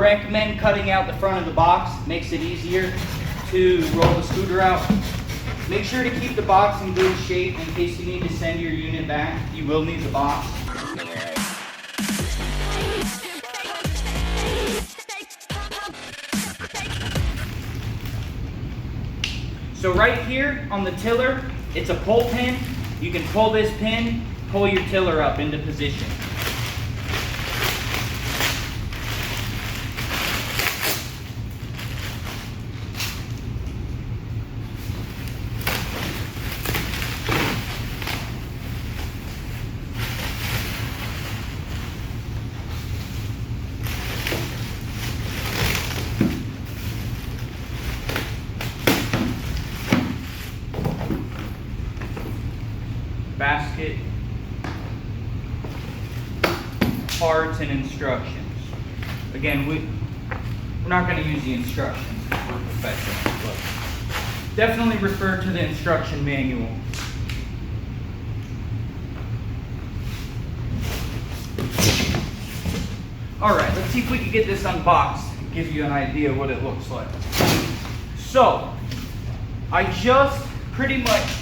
recommend cutting out the front of the box. Makes it easier to roll the scooter out. Make sure to keep the box in good shape in case you need to send your unit back. You will need the box. So right here on the tiller, it's a pull pin. You can pull this pin, pull your tiller up into position. Basket, parts, and instructions. Again, we're not going to use the instructions because we're professionals, but definitely refer to the instruction manual. Alright, let's see if we can get this unboxed and give you an idea of what it looks like. So, I just pretty much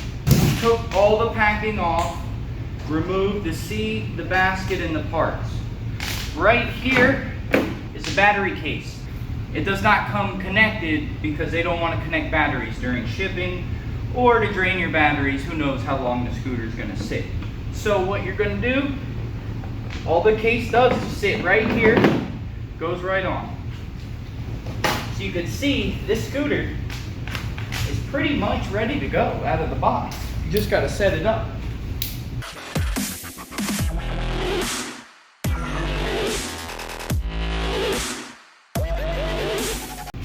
took all the packing off, removed the seat, the basket, and the parts. Right here is a battery case. It does not come connected because they don't want to connect batteries during shipping or to drain your batteries. Who knows how long the scooter is going to sit. So what you're going to do, all the case does is sit right here, goes right on. So you can see this scooter is pretty much ready to go out of the box. You just got to set it up.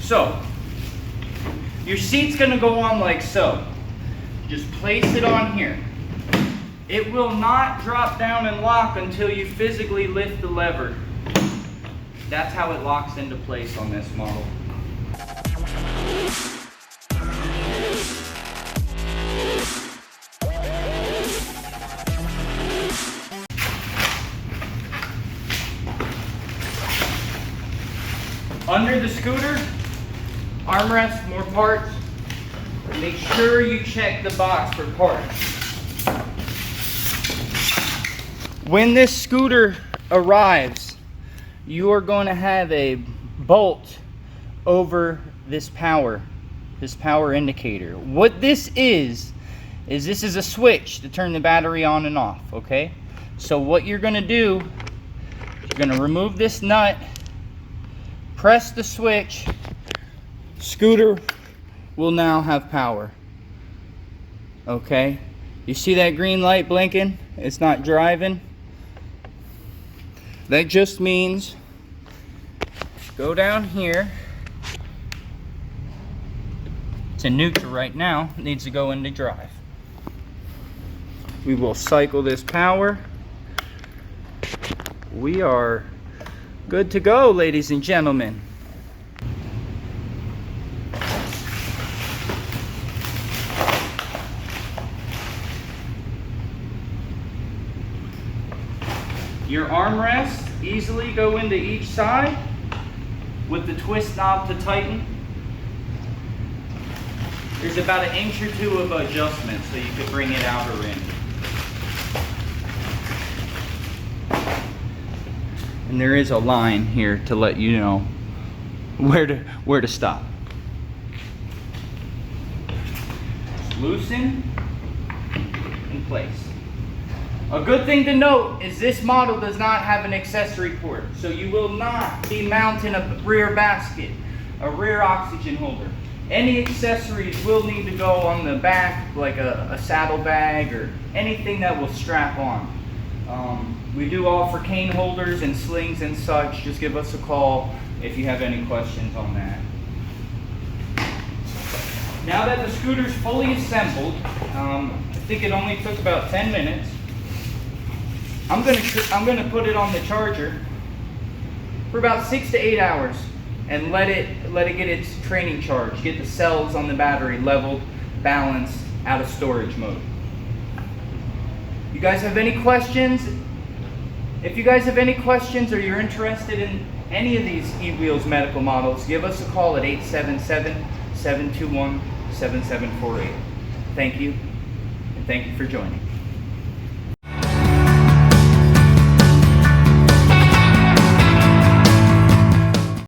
So, your seat's going to go on like so. Just place it on here. It will not drop down and lock until you physically lift the lever. That's how it locks into place on this model. Under the scooter, armrest, more parts. Make sure you check the box for parts. When this scooter arrives, you are going to have a bolt over this power indicator. What this is this is a switch to turn the battery on and off, okay? So what you're going to do, you're going to remove this nut, press the switch, scooter will now have power. Okay, you see that green light blinking? It's not driving. That just means go down here. It's in neutral right now, it needs to go into drive. We will cycle this power. We are good to go, ladies and gentlemen. Your armrests easily go into each side with the twist knob to tighten. There's about an inch or two of adjustment so you could bring it out or in. And there is a line here to let you know where to stop. Just loosen in place. A good thing to note is this model does not have an accessory port, so you will not be mounting a rear basket, a rear oxygen holder. Any accessories will need to go on the back, like a saddle bag or anything that will strap on. We do offer cane holders and slings and such. Just give us a call if you have any questions on that. Now that the scooter's fully assembled, I think it only took about 10 minutes. I'm gonna put it on the charger for about 6 to 8 hours and let it get its training charge, get the cells on the battery leveled, balanced, out of storage mode. You guys have any questions? If you guys have any questions or you're interested in any of these eWheels medical models, give us a call at 877-721-7748. Thank you, and thank you for joining.